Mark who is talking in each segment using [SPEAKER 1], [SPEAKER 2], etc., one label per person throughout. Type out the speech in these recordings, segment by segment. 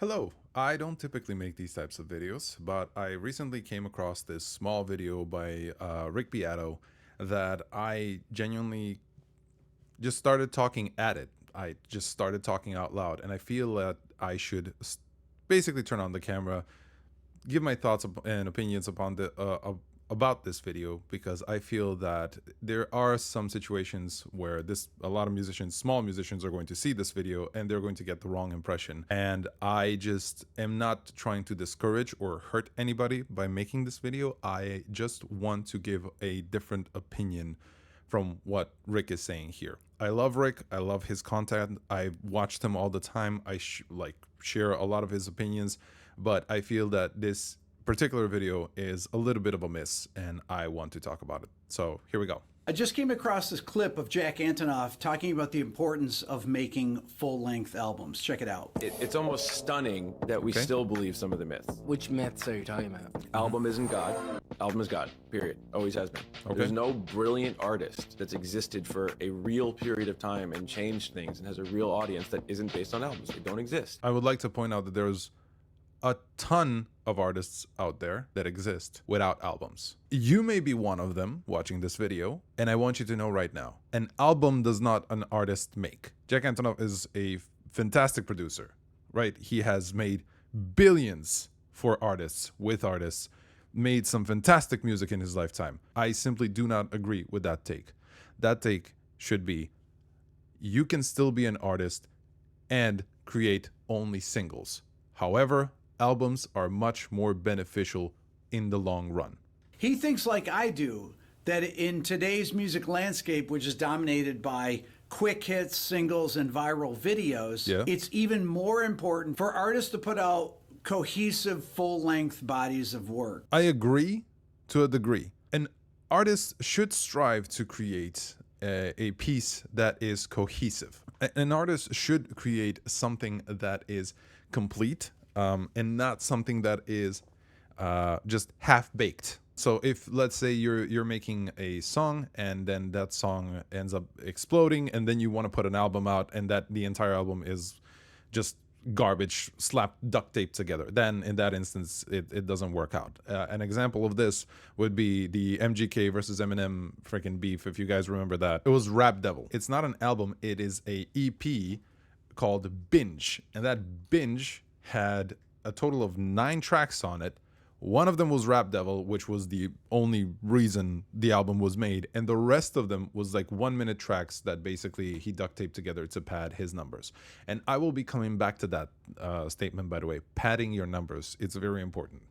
[SPEAKER 1] Hello, I don't typically make these types of videos, but I recently came across this small video by Rick Beato that I genuinely just started talking at it. I just started talking out loud, and I feel that I should basically turn on the camera, give my thoughts and opinions upon about this video, because I feel that there are some situations where a lot of musicians, small musicians, are going to see this video and they're going to get the wrong impression. And I just am not trying to discourage or hurt anybody by making this video. I just want to give a different opinion from what Rick is saying here. I love Rick. I love his content. I watched him all the time. I share a lot of his opinions, but I feel that this particular video is a little bit of a miss, and I want to talk about it. So here we go.
[SPEAKER 2] I just came across this clip of Jack Antonoff talking about the importance of making full-length albums. Check it out.
[SPEAKER 3] It's almost stunning that we still believe some of the myths.
[SPEAKER 4] Which myths are you talking about?
[SPEAKER 3] Album isn't God. Album is God, period. Always has been. There's no brilliant artist that's existed for a real period of time and changed things and has a real audience that isn't based on albums. They don't exist.
[SPEAKER 1] I would like to point out that there's a ton of artists out there that exist without albums. You may be one of them watching this video, and I want you to know right now, an album does not an artist make. Jack Antonoff is a fantastic producer, right? He has made billions for artists, with artists, made some fantastic music in his lifetime. I simply do not agree with that take. That take should be, you can still be an artist and create only singles. However, albums are much more beneficial in the long run.
[SPEAKER 2] He thinks, like I do, that in today's music landscape, which is dominated by quick hits, singles, and viral videos, it's even more important for artists to put out cohesive, full-length bodies of work.
[SPEAKER 1] I agree to a degree. An artist should strive to create a piece that is cohesive. An artist should create something that is complete, and not something that is just half-baked. So if, let's say, you're making a song and then that song ends up exploding, and then you want to put an album out and that the entire album is just garbage slapped duct tape together, then in that instance it doesn't work out. An example of this would be the MGK versus Eminem freaking beef, if you guys remember that. It was Rap Devil. It's not an album, it is a EP called Binge, and that Binge had a total of 9 tracks on it. One of them was Rap Devil, which was the only reason the album was made, and the rest of them was like 1-minute tracks that basically he duct taped together to pad his numbers. And I will be coming back to that statement, by the way. Padding your numbers, it's very important.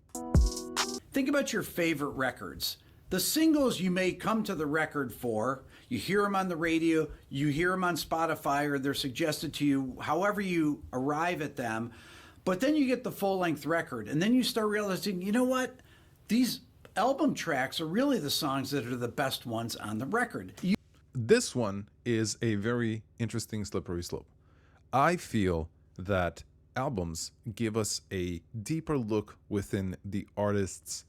[SPEAKER 2] Think about your favorite records. The singles you may come to the record for, you hear them on the radio, you hear them on Spotify, or they're suggested to you however you arrive at them. But then you get the full-length record, and then you start realizing, you know what? These album tracks are really the songs that are the best ones on the record.
[SPEAKER 1] This one is a very interesting slippery slope. I feel that albums give us a deeper look within the artist's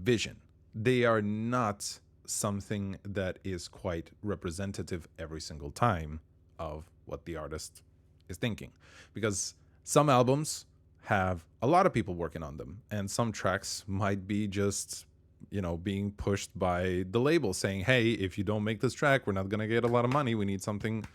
[SPEAKER 1] vision. They are not something that is quite representative every single time of what the artist is thinking. Because some albums have a lot of people working on them, and some tracks might be just, being pushed by the label saying, hey, if you don't make this track, we're not going to get a lot of money. We need something,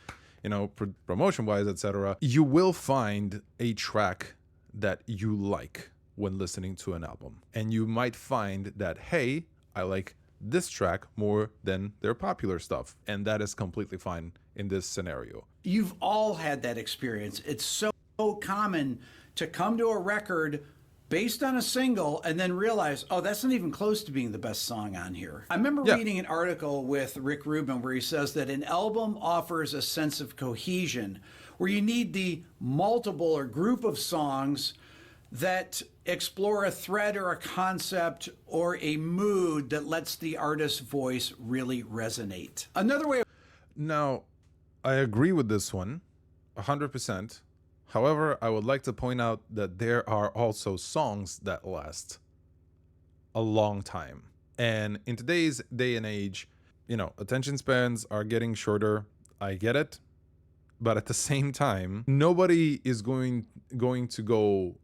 [SPEAKER 1] promotion-wise, etc. You will find a track that you like when listening to an album. And you might find that, hey, I like this track more than their popular stuff. And that is completely fine in this scenario.
[SPEAKER 2] You've all had that experience. It's so common to come to a record based on a single and then realize, oh, that's not even close to being the best song on here. I remember reading an article with Rick Rubin where he says that an album offers a sense of cohesion, where you need the multiple or group of songs that explore a thread or a concept or a mood that lets the artist's voice really resonate. Another way.
[SPEAKER 1] Now, I agree with this one 100%. However, I would like to point out that there are also songs that last a long time. And in today's day and age, attention spans are getting shorter. I get it. but at the same time, nobody is going to go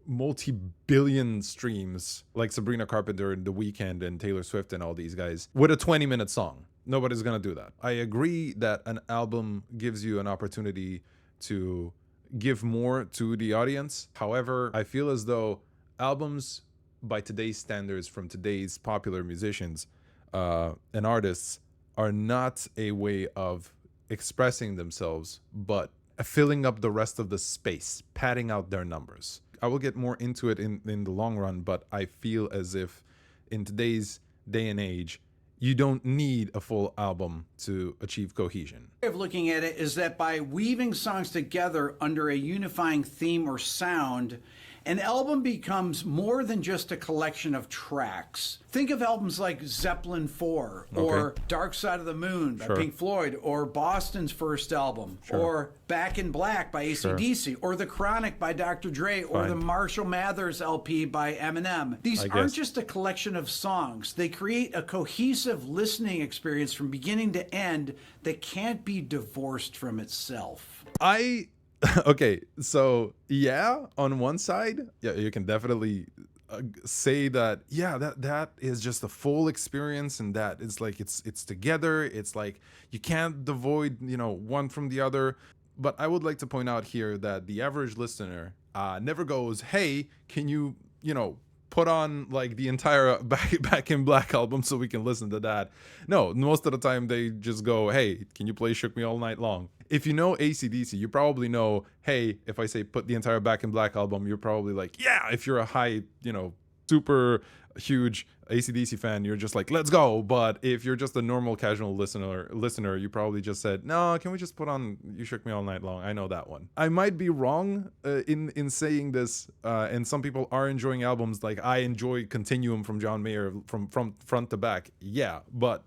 [SPEAKER 1] multi-billion streams like Sabrina Carpenter and The Weeknd and Taylor Swift and all these guys with a 20-minute song. Nobody's gonna do that. I agree that an album gives you an opportunity to give more to the audience. However, I feel as though albums by today's standards from today's popular musicians and artists are not a way of expressing themselves, but filling up the rest of the space, padding out their numbers. I will get more into it in the long run, but I feel as if in today's day and age, you don't need a full album to achieve cohesion.
[SPEAKER 2] Way of looking at it is that by weaving songs together under a unifying theme or sound, an album becomes more than just a collection of tracks. Think of albums like Zeppelin 4 or Dark Side of the Moon by Pink Floyd, or Boston's first album, or Back in Black by AC/DC, or The Chronic by Dr. Dre, or the Marshall Mathers LP by Eminem. These aren't just a collection of songs. They create a cohesive listening experience from beginning to end that can't be divorced from itself.
[SPEAKER 1] Okay, so yeah, on one side, yeah, you can definitely say that, yeah, that is just a full experience, and that it's like it's together. It's like you can't avoid, one from the other. But I would like to point out here that the average listener never goes, hey, can you, put on like the entire Back in Black album so we can listen to that. No, most of the time they just go, hey, can you play Shook Me All Night Long? If you know AC/DC, you probably know, hey, if I say put the entire Back in Black album, you're probably like, yeah, if you're a high, super huge AC/DC fan, you're just like, let's go. But if you're just a normal casual listener, you probably just said, no, can we just put on You Shook Me All Night Long? I know that one. I might be wrong in saying this, and some people are enjoying albums like I enjoy Continuum from John Mayer from front to back. Yeah, but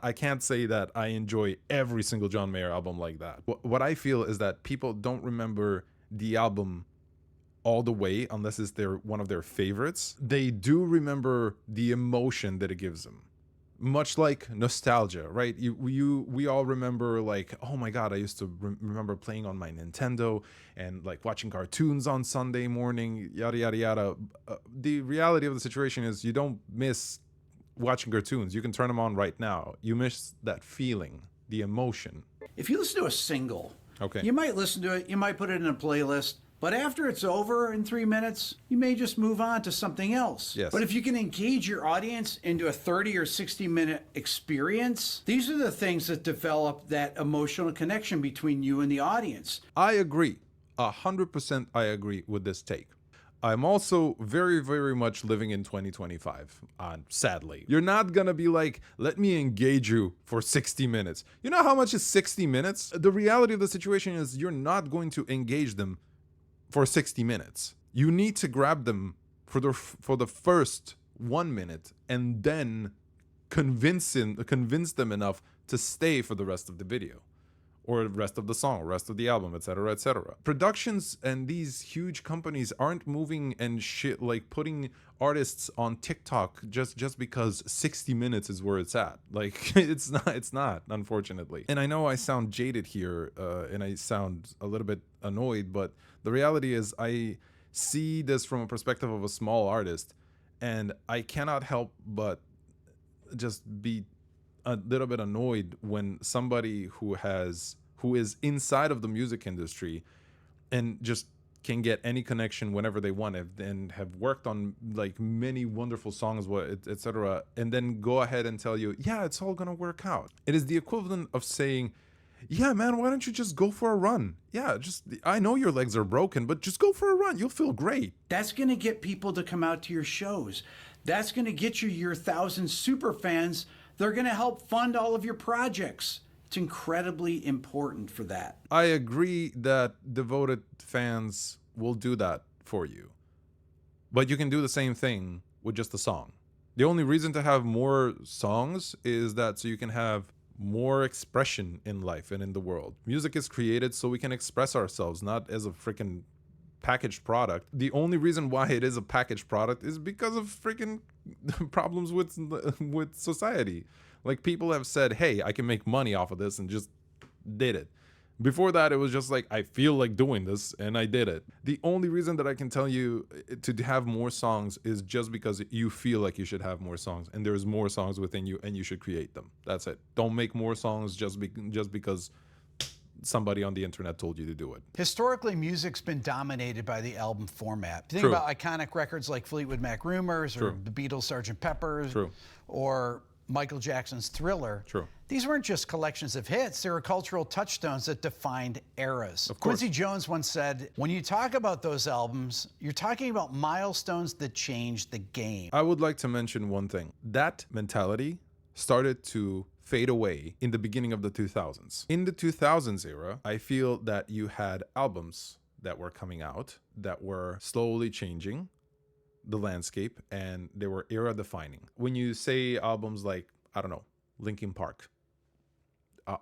[SPEAKER 1] I can't say that I enjoy every single John Mayer album like that. What I feel is that people don't remember the album all the way unless it's one of their favorites. They do remember the emotion that it gives them, much like nostalgia, right? We all remember, like, oh my god, I used to remember playing on my Nintendo and like watching cartoons on Sunday morning, yada yada yada. The reality of the situation is you don't miss watching cartoons. You can turn them on right now. You miss that feeling, the emotion.
[SPEAKER 2] If you listen to a single, you might listen to it, you might put it in a playlist, but after it's over in 3 minutes, you may just move on to something else.
[SPEAKER 1] Yes.
[SPEAKER 2] But if you can engage your audience into a 30 or 60-minute experience, these are the things that develop that emotional connection between you and the audience.
[SPEAKER 1] I agree. 100% I agree with this take. I'm also very, very much living in 2025, sadly. You're not gonna be like, let me engage you for 60 minutes. You know how much is 60 minutes? The reality of the situation is you're not going to engage them for 60 minutes. You need to grab them for the first 1 minute and then convince them enough to stay for the rest of the video or the rest of the song, rest of the album, etc., etc. Productions and these huge companies aren't moving and shit like putting artists on TikTok just because 60 minutes is where it's at. Like it's not, unfortunately. And I know I sound jaded here, and I sound a little bit annoyed, but the reality is I see this from a perspective of a small artist, and I cannot help but just be a little bit annoyed when somebody who is inside of the music industry and just can get any connection whenever they want and have worked on like many wonderful songs, etc., and then go ahead and tell you, yeah, it's all gonna work out. It is the equivalent of saying, yeah, man, why don't you just go for a run? Yeah, I know your legs are broken, but just go for a run. You'll feel great.
[SPEAKER 2] That's going to get people to come out to your shows. That's going to get you your 1,000 super fans. They're going to help fund all of your projects. It's incredibly important for that.
[SPEAKER 1] I agree that devoted fans will do that for you. But you can do the same thing with just a song. The only reason to have more songs is that so you can have more expression in life and in the world. Music is created so we can express ourselves, not as a freaking packaged product. The only reason why it is a packaged product is because of freaking problems with society. Like, people have said, hey, I can make money off of this, and just did it. Before that, it was just like, I feel like doing this, and I did it. The only reason that I can tell you to have more songs is just because you feel like you should have more songs, and there's more songs within you, and you should create them. That's it. Don't make more songs just because somebody on the internet told you to do it.
[SPEAKER 2] Historically, music's been dominated by the album format. Think
[SPEAKER 1] True.
[SPEAKER 2] about iconic records like Fleetwood Mac Rumors or the Beatles' Sgt. Pepper's or Michael Jackson's Thriller.
[SPEAKER 1] True.
[SPEAKER 2] These weren't just collections of hits, they were cultural touchstones that defined eras.
[SPEAKER 1] Of course.
[SPEAKER 2] Quincy Jones once said, when you talk about those albums, you're talking about milestones that changed the game.
[SPEAKER 1] I would like to mention one thing. That mentality started to fade away in the beginning of the 2000s. In the 2000s era, I feel that you had albums that were coming out that were slowly changing the landscape, and they were era defining. When you say albums like, I don't know, Linkin Park,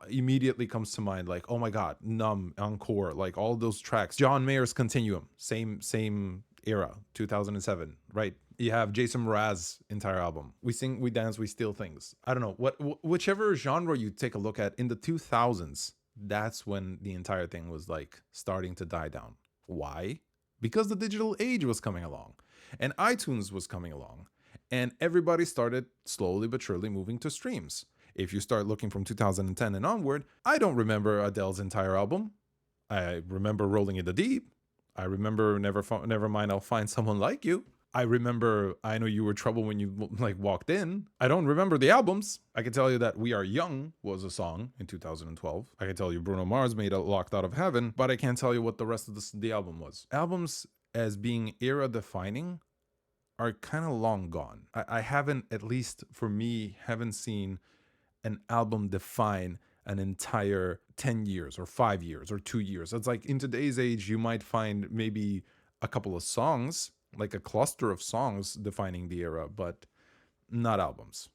[SPEAKER 1] immediately comes to mind like, oh my God, Numb, Encore, like all those tracks. John Mayer's Continuum, same era, 2007, right? You have Jason Mraz's entire album. We Sing, We Dance, We Steal Things. I don't know, whichever genre you take a look at in the 2000s, that's when the entire thing was like starting to die down. Why? Because the digital age was coming along and iTunes was coming along, and everybody started slowly but surely moving to streams. If you start looking from 2010 and onward, I don't remember Adele's entire album. I remember Rolling in the Deep. I remember Never Mind, I'll Find Someone Like You. I remember I Know You Were Trouble When You like walked in. I don't remember the albums. I can tell you that We Are Young was a song in 2012. I can tell you Bruno Mars made a Locked Out of Heaven, but I can't tell you what the rest of the album was. Albums as being era defining are kind of long gone. I haven't, at least for me, haven't seen an album define an entire 10 years or 5 years or 2 years. It's like in today's age, you might find maybe a couple of songs, like a cluster of songs defining the era, but not albums.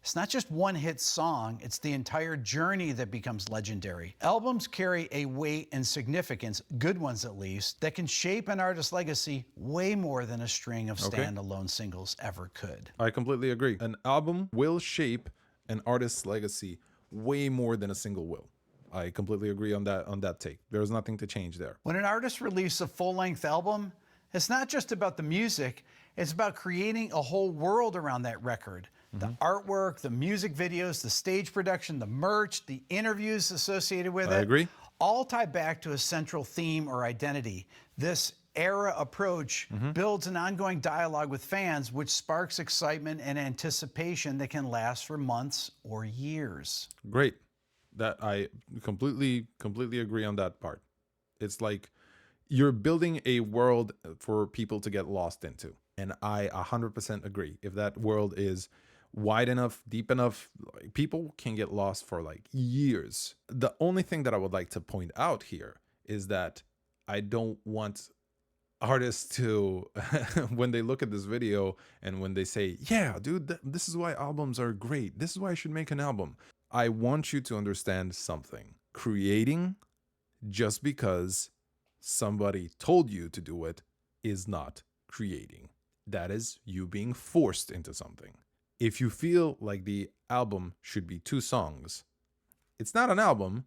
[SPEAKER 2] It's not just one hit song, it's the entire journey that becomes legendary. Albums carry a weight and significance, good ones at least, that can shape an artist's legacy way more than a string of standalone singles ever could.
[SPEAKER 1] I completely agree. An album will shape an artist's legacy way more than a single will. I completely agree on that take. There's nothing to change there.
[SPEAKER 2] When an artist releases a full-length album, it's not just about the music, it's about creating a whole world around that record. The artwork, the music videos, the stage production, the merch, the interviews associated with it.
[SPEAKER 1] I agree.
[SPEAKER 2] All tie back to a central theme or identity. This era approach builds an ongoing dialogue with fans, which sparks excitement and anticipation that can last for months or years.
[SPEAKER 1] Great. That I completely agree on that part. It's like you're building a world for people to get lost into. And I 100% agree. If that world is wide enough, deep enough, people can get lost for like years. The only thing that I would like to point out here is that I don't want artists to, when they look at this video and when they say, yeah, dude, this is why albums are great. This is why I should make an album. I want you to understand something. Creating just because somebody told you to do it is not creating. That is you being forced into something. If you feel like the album should be 2 songs, it's not an album,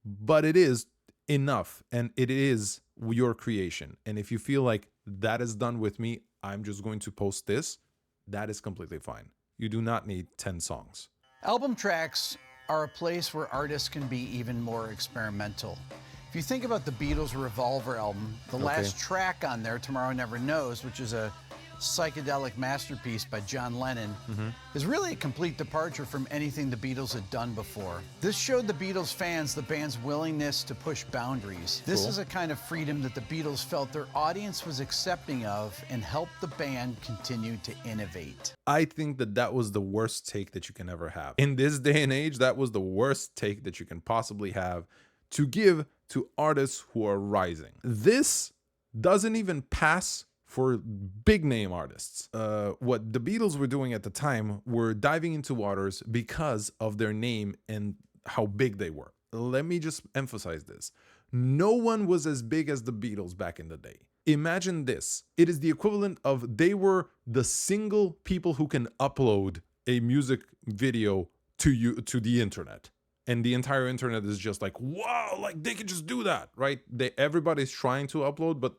[SPEAKER 1] but it is enough and it is your creation. And if you feel like that is done with me, I'm just going to post this, that is completely fine. You do not need 10 songs.
[SPEAKER 2] Album tracks are a place where artists can be even more experimental. If you think about the Beatles' Revolver album, the last track on there, Tomorrow Never Knows, which is a psychedelic masterpiece by John Lennon, is really a complete departure from anything the Beatles had done before. This showed the Beatles fans the band's willingness to push boundaries. This is a kind of freedom that the Beatles felt their audience was accepting of and helped the band continue to innovate.
[SPEAKER 1] I think that was the worst take that you can ever have. In this day and age, that was the worst take that you can possibly have to give to artists who are rising. This doesn't even pass for big name artists. What the Beatles were doing at the time were diving into waters because of their name and how big they were. Let me just emphasize this. No one was as big as the Beatles back in the day. Imagine this. It is the equivalent of they were the single people who can upload a music video to the internet. and the entire internet is just like, wow, like they could just do that, right? Everybody's trying to upload, but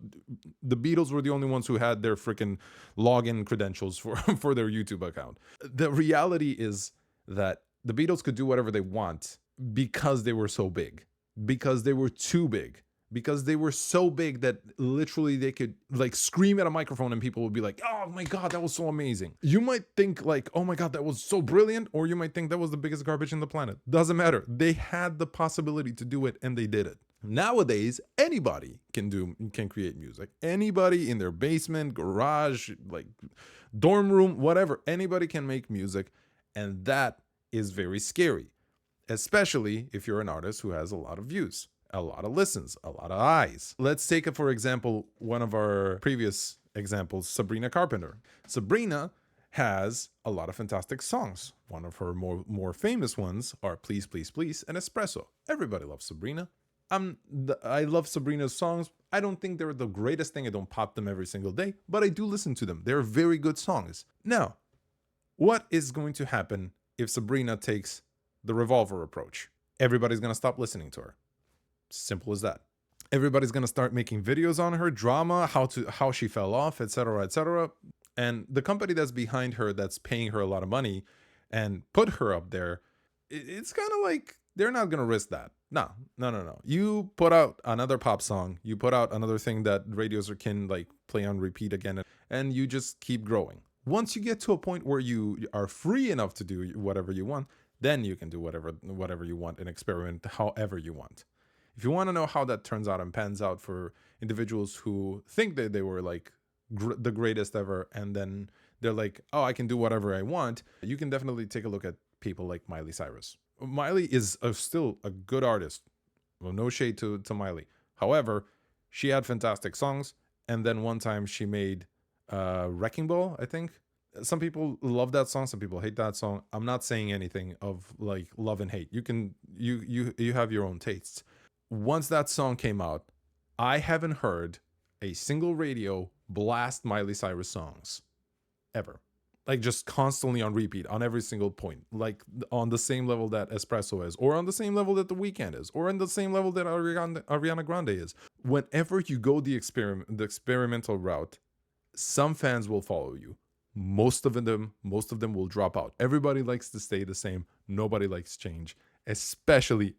[SPEAKER 1] the Beatles were the only ones who had their freaking login credentials for for their YouTube account. The reality is that the Beatles could do whatever they want because they were so big, because they were too big, because they were so big that literally they could like scream at a microphone and people would be like, oh my God, that was so amazing. You might think like, oh my God, that was so brilliant. Or you might think that was the biggest garbage in the planet. Doesn't matter. They had the possibility to do it and they did it. Nowadays, anybody can create music. Anybody in their basement, garage, like dorm room, whatever, anybody can make music. And that is very scary, especially if you're an artist who has a lot of views, a lot of listens, a lot of eyes. Let's take, for example, one of our previous examples, Sabrina Carpenter. Sabrina has a lot of fantastic songs. One of her more famous ones are Please, Please, Please and Espresso. Everybody loves Sabrina. I love Sabrina's songs. I don't think they're the greatest thing. I don't pop them every single day, but I do listen to them. They're very good songs. Now, what is going to happen if Sabrina takes the Revolver approach? Everybody's going to stop listening to her. Simple as that. Everybody's going to start making videos on her, drama, how she fell off, etc., etc. And the company that's behind her, that's paying her a lot of money and put her up there, it's kind of like they're not going to risk that. No. You put out another pop song, you put out another thing that radios can like play on repeat again, and you just keep growing. Once you get to a point where you are free enough to do whatever you want, then you can do whatever you want and experiment however you want. If you want to know how that turns out and pans out for individuals who think that they were like the greatest ever, and then they're like, oh, I can do whatever I want, you can definitely take a look at people like Miley Cyrus. Miley is still a good artist. Well, no shade to Miley. However, she had fantastic songs, and then one time she made Wrecking Ball, I think. Some people love that song, some people hate that song. I'm not saying anything of like love and hate. You have your own tastes. Once that song came out, I haven't heard a single radio blast Miley Cyrus songs ever. Like just constantly on repeat on every single point, like on the same level that Espresso is, or on the same level that The Weeknd is, or on the same level that Ariana Grande is. Whenever you go the experimental route, some fans will follow you. Most of them will drop out. Everybody likes to stay the same. Nobody likes change, especially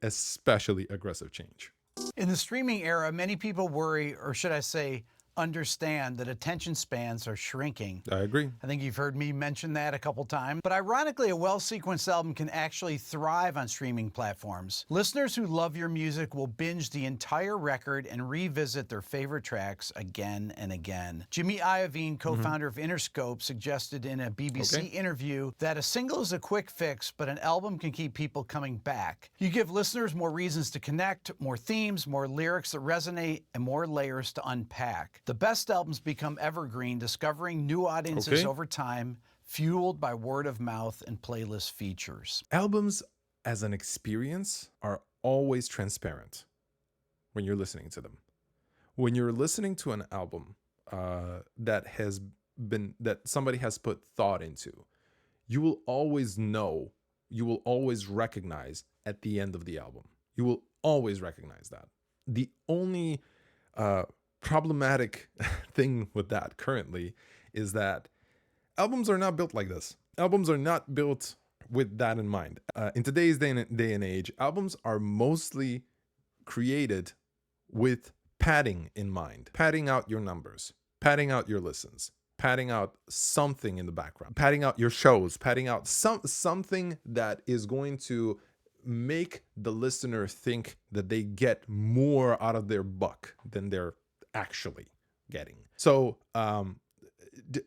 [SPEAKER 1] aggressive change.
[SPEAKER 2] In the streaming era, many people worry, or should I say, understand that attention spans are shrinking.
[SPEAKER 1] I agree.
[SPEAKER 2] I think you've heard me mention that a couple times. But ironically, a well-sequenced album can actually thrive on streaming platforms. Listeners who love your music will binge the entire record and revisit their favorite tracks again and again. Jimmy Iovine, co-founder of Interscope, suggested in a BBC interview that a single is a quick fix, but an album can keep people coming back. You give listeners more reasons to connect, more themes, more lyrics that resonate, and more layers to unpack. The best albums become evergreen, discovering new audiences over time, fueled by word of mouth and playlist features.
[SPEAKER 1] Albums as an experience are always transparent when you're listening to them. When you're listening to an album that somebody has put thought into, you will always know, you will always recognize at the end of the album. You will always recognize that. The only problematic thing with that currently is that albums are not built like this. Albums are not built with that in mind. In today's day and age, albums are mostly created with padding in mind. Padding out your numbers, padding out your listens, padding out something in the background, padding out your shows, padding out something that is going to make the listener think that they get more out of their buck than they're actually getting. So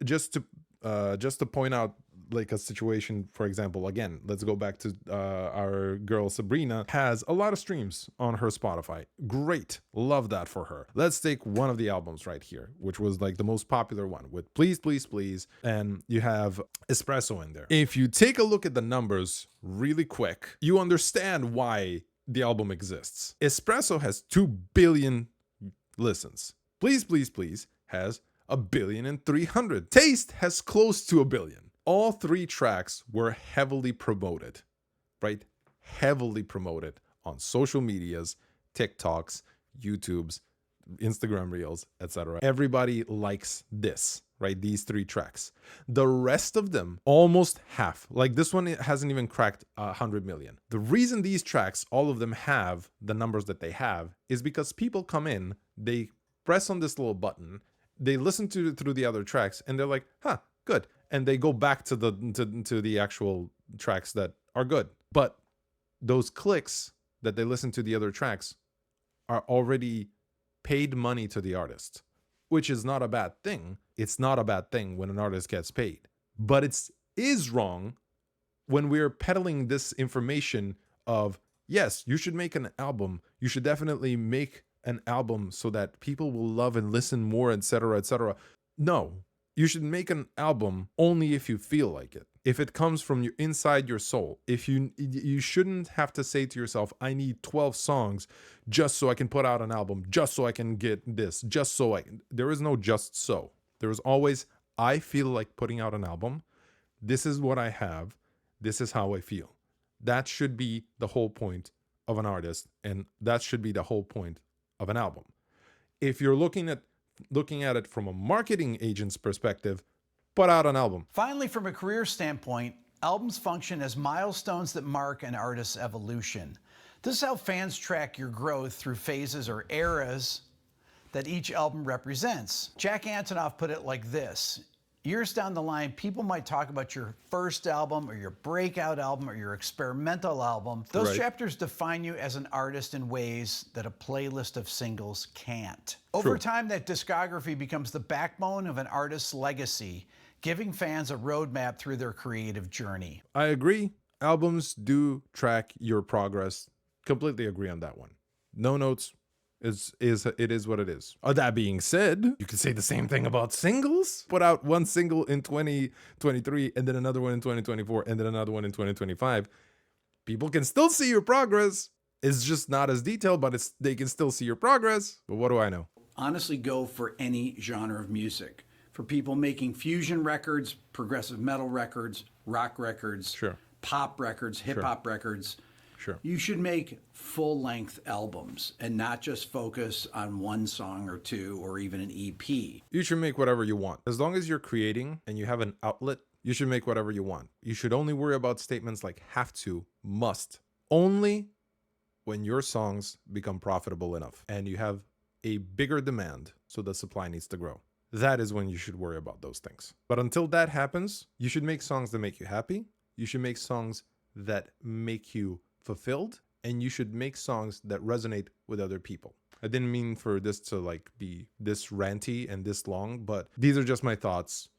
[SPEAKER 1] just to point out like a situation, for example, again, let's go back to our girl Sabrina has a lot of streams on her Spotify. Great, love that for her. Let's take one of the albums right here, which was like the most popular one with Please, Please, Please, and you have Espresso in there. If you take a look at the numbers really quick, you understand why the album exists. Espresso has 2 billion listens. Please, Please, Please has 1.3 billion. Taste has close to 1 billion. All 3 tracks were heavily promoted, right? heavily promoted on social medias, TikToks, YouTubes, Instagram Reels, etc. Everybody likes this, right? These 3 tracks. The rest of them, almost half, like this one, it hasn't even cracked 100 million. The reason these tracks, all of them have the numbers that they have, is because people come in, they press on this little button, they listen to through the other tracks, and they're like, huh, good. And they go back to the actual tracks that are good. But those clicks that they listen to the other tracks are already paid money to the artist, which is not a bad thing. It's not a bad thing when an artist gets paid, but it is wrong when we're peddling this information of, yes, you should make an album. You should definitely make an album so that people will love and listen more, etc., etc. No, you should make an album only if you feel like it. If it comes from your inside your soul. If you shouldn't have to say to yourself, I need 12 songs just so I can put out an album, just so I can get this, just so I can. There is no just so. There is always, I feel like putting out an album. This is what I have. This is how I feel. That should be the whole point of an artist, and that should be the whole point of an album. If you're looking at it from a marketing agent's perspective, put out an album.
[SPEAKER 2] Finally, from a career standpoint, albums function as milestones that mark an artist's evolution. This is how fans track your growth through phases or eras that each album represents. Jack Antonoff put it like this: years down the line, people might talk about your first album or your breakout album or your experimental album. Those
[SPEAKER 1] Right.
[SPEAKER 2] chapters define you as an artist in ways that a playlist of singles can't. Over
[SPEAKER 1] True.
[SPEAKER 2] time, that discography becomes the backbone of an artist's legacy, giving fans a roadmap through their creative journey.
[SPEAKER 1] I agree. Albums do track your progress. Completely agree on that one. No notes. It is what it is. That being said, you could say the same thing about singles. Put out one single in 2023 and then another one in 2024 and then another one in 2025. People can still see your progress. It's just not as detailed, but they can still see your progress. But what do I know?
[SPEAKER 2] Honestly, go for any genre of music. For people making fusion records, progressive metal records, rock records,
[SPEAKER 1] Sure.
[SPEAKER 2] pop records, hip hop records.
[SPEAKER 1] Sure.
[SPEAKER 2] You should make full-length albums and not just focus on one song or two or even an EP.
[SPEAKER 1] You should make whatever you want. As long as you're creating and you have an outlet, you should make whatever you want. You should only worry about statements like have to, must, only when your songs become profitable enough and you have a bigger demand, so the supply needs to grow. That is when you should worry about those things. But until that happens, you should make songs that make you happy. You should make songs that make you fulfilled, and you should make songs that resonate with other people. I didn't mean for this to like be this ranty and this long, but these are just my thoughts.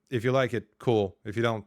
[SPEAKER 1] If you like it, cool. If you don't,